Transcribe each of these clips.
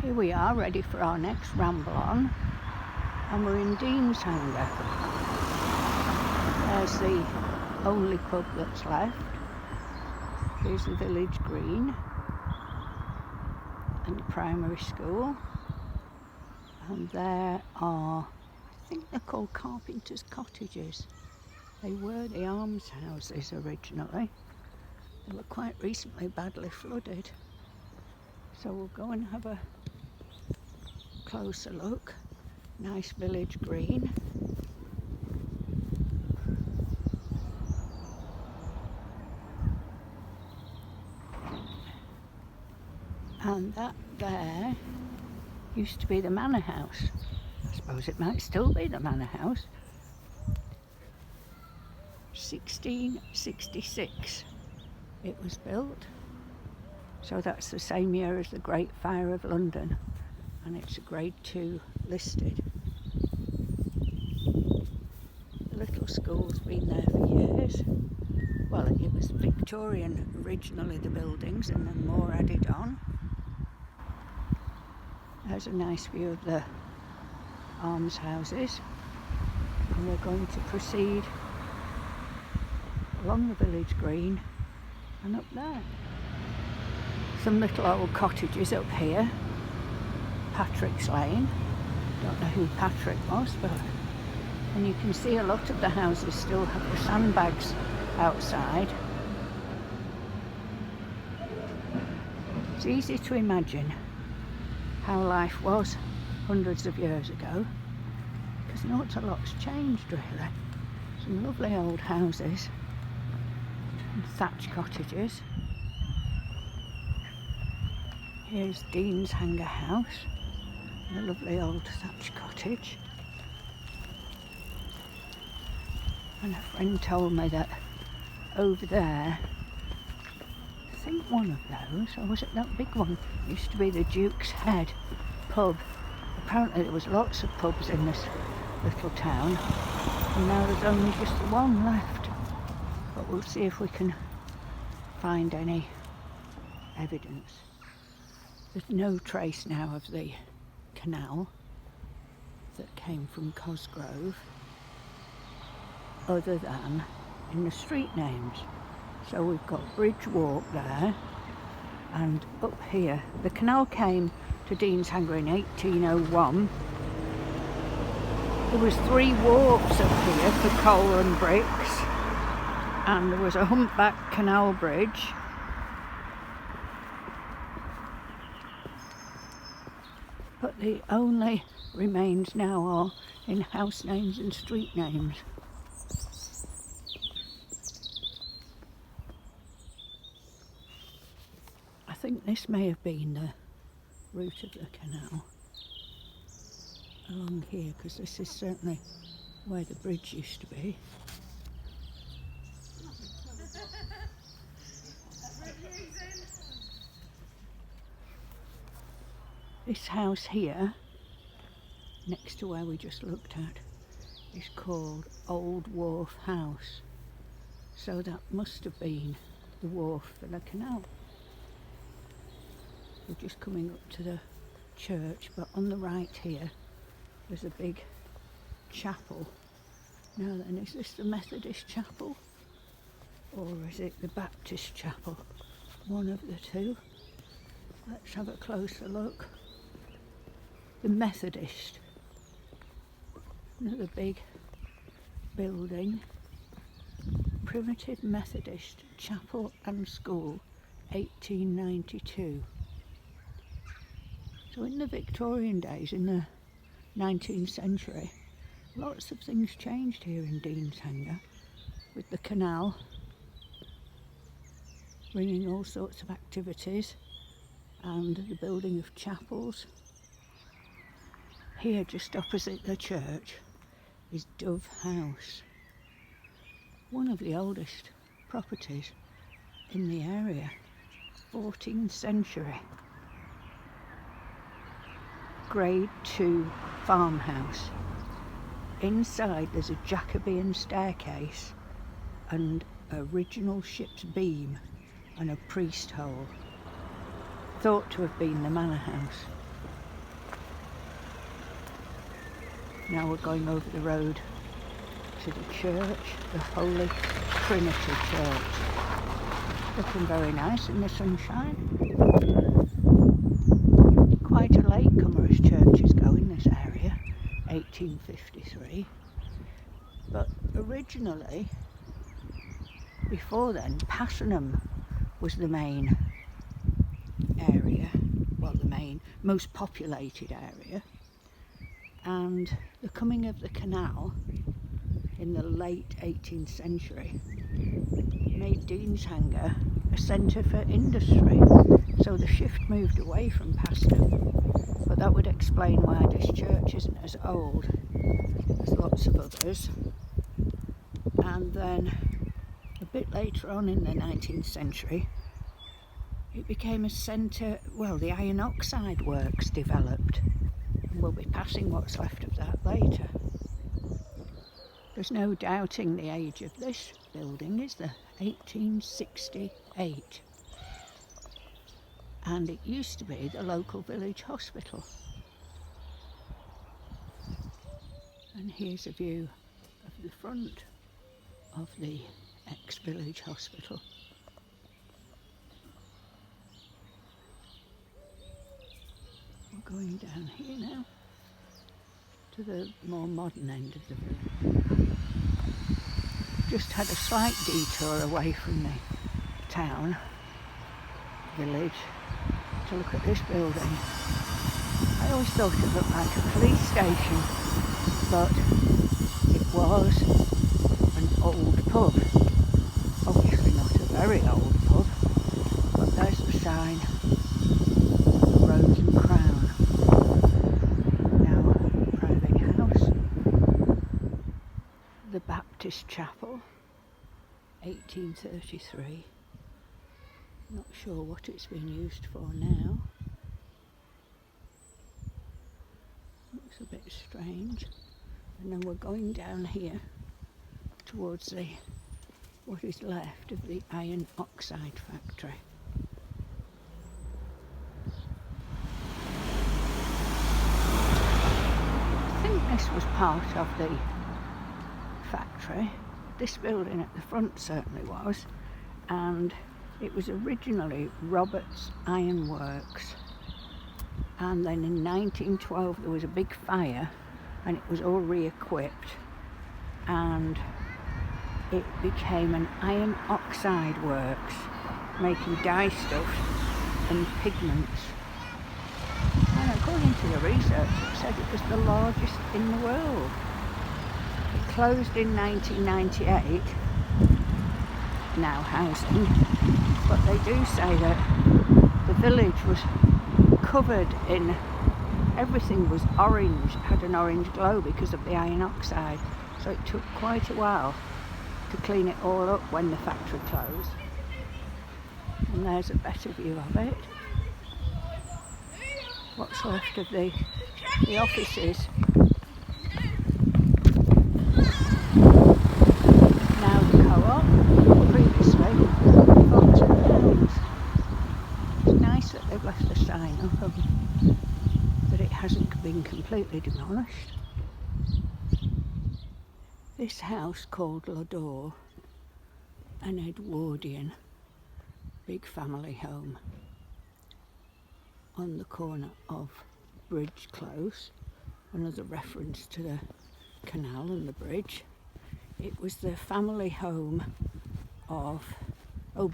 Here we are, ready for our next ramble on, and we're in Deanshanger. There's the only pub that's left. Here's the village green and the primary school, and there are, I think they're called carpenters' cottages. They were the almshouses originally. They were quite recently badly flooded, so we'll go and have a closer look. Nice village green. And that there used to be the manor house. I suppose it might still be the manor house. 1666 it was built, so that's the same year as the Great Fire of London, and it's a grade 2 listed. The little school's been there for years. Well, it was Victorian originally, the buildings, and then more added on. There's a nice view of the almshouses, and we're going to proceed along the village green and up there. Some little old cottages up here. Patrick's Lane. Don't know who Patrick was, but and you can see a lot of the houses still have the sandbags outside. It's easy to imagine how life was hundreds of years ago, because not a lot's changed really. Some lovely old houses and thatch cottages. Here's Deanshanger House, a lovely old thatch cottage. And a friend told me that over there, I think one of those, or was it that big one, used to be the Duke's Head pub. Apparently there was lots of pubs in this little town, and now there's only just the one left. But we'll see if we can find any evidence. There's no trace now of the canal that came from Cosgrove, other than in the street names. So we've got Bridge Walk there, and up here, the canal came to Deanshanger in 1801. There was 3 wharfs up here for coal and bricks, and there was a humpback canal bridge. But the only remains now are in house names and street names. I think this may have been the route of the canal along here, because this is certainly where the bridge used to be. This house here, next to where we just looked at, is called Old Wharf House. So that must have been the wharf for the canal. We're just coming up to the church, but on the right here, there's a big chapel. Now then, is this the Methodist chapel? Or is it the Baptist chapel? One of the two. Let's have a closer look. The Methodist. Another big building. Primitive Methodist Chapel and School, 1892. So in the Victorian days, in the 19th century, lots of things changed here in Deanshanger, with the canal bringing all sorts of activities and the building of chapels. Here, just opposite the church, is Dove House, one of the oldest properties in the area, 14th century. Grade 2 farmhouse. Inside there's a Jacobean staircase and original ship's beam and a priest hole, thought to have been the manor house. Now we're going over the road to the church, the Holy Trinity Church. Looking very nice in the sunshine. Quite a latecomer as churches go in this area, 1853. But originally, before then, Passenham was the main area, well, the main, most populated area. And the coming of the canal in the late 18th century made Deanshanger a centre for industry. So the shift moved away from Passenham. But that would explain why this church isn't as old as lots of others. And then a bit later on in the 19th century, it became a centre, well, the iron oxide works developed. And we'll be passing what's left of that later. There's no doubting the age of this building, is there? 1868. And it used to be the local village hospital. And here's a view of the front of the ex-village hospital. We're going down here now to the more modern end of the village. Just had a slight detour away from the town, village, to look at this building. I always thought it looked like a police station, but it was an old pub. Obviously not a very old pub, but there's the sign, Rose and Crown. Now a private house. The Baptist Chapel, 1833. Not sure what it's been used for now. Looks a bit strange. And then we're going down here towards the what is left of the iron oxide factory. I think this was part of the factory. This building at the front certainly was, and it was originally Roberts Iron Works, and then in 1912 there was a big fire and it was all re-equipped and it became an iron oxide works, making dye stuff and pigments. And according to the research, it said it was the largest in the world. It closed in 1998, now housing, but they do say that the village was covered in, everything was orange, had an orange glow because of the iron oxide, so it took quite a while to clean it all up when the factory closed. And there's a better view of it. What's left of the offices. Now the co-op, previously Fox and Hounds. It's nice that they've left the sign up, that it hasn't been completely demolished. This house called Lodore, an Edwardian big family home on the corner of Bridge Close, another reference to the canal and the bridge. It was the family home of,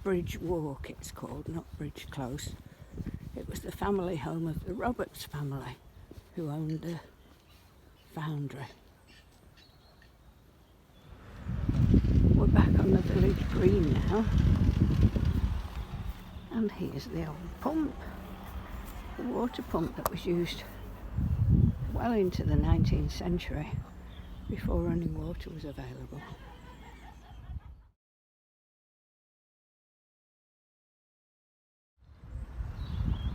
Bridge Walk it's called, not Bridge Close. It was the family home of the Roberts family, who owned the foundry. We're back on the village green now, and here's the old pump, the water pump that was used well into the 19th century, before running water was available.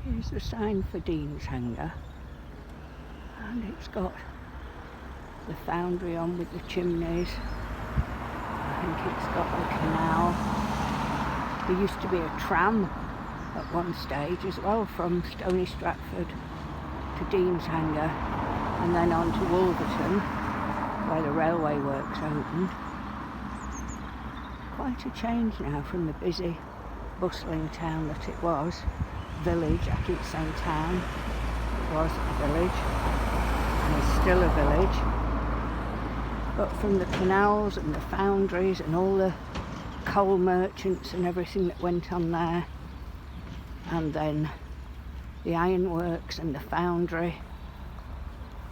Here's the sign for Deanshanger, and it's got the foundry on with the chimneys. I think it's got a canal. There used to be a tram at one stage as well, from Stony Stratford to Deanshanger, and then on to Wolverton, where the railway works opened. Quite a change now from the busy, bustling town that it was. Village, I keep saying town. It was a village, and it's still a village. But from the canals and the foundries and all the coal merchants and everything that went on there, and then the ironworks and the foundry,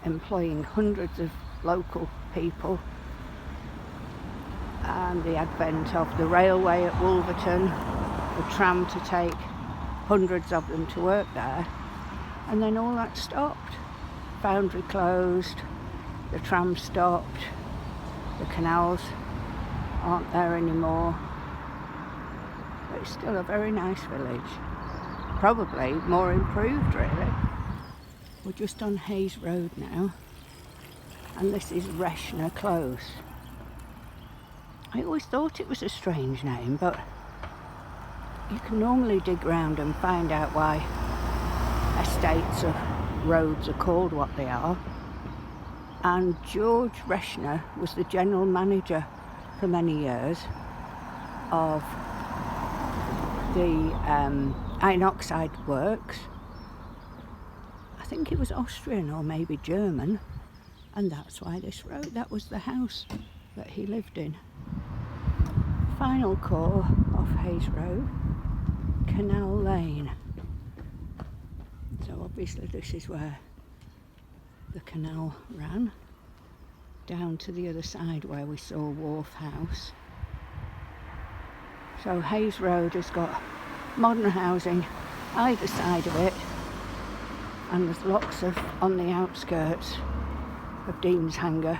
employing hundreds of local people, and the advent of the railway at Wolverton, the tram to take hundreds of them to work there, and then all that stopped. Foundry closed, the tram stopped, the canals aren't there anymore, but it's still a very nice village, probably more improved really. We're just on Hayes Road now, and this is Reshner Close. I always thought it was a strange name, but you can normally dig round and find out why estates of roads are called what they are. And George Reshner was the general manager for many years of the iron oxide works. I think he was Austrian or maybe German, and that's why this road, that was the house that he lived in. Final core off Hayes Road, Canal Lane. So obviously this is where the canal ran, down to the other side where we saw Wharf House. So Hayes Road has got modern housing either side of it, and there's lots of, on the outskirts of Deanshanger,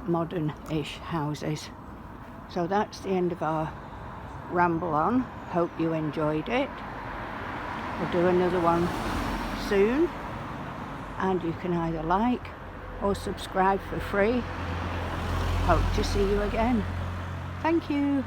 modern-ish houses. So that's the end of our ramble on. Hope you enjoyed it. We'll do another one soon, and you can either like or subscribe for free. Hope to see you again. Thank you.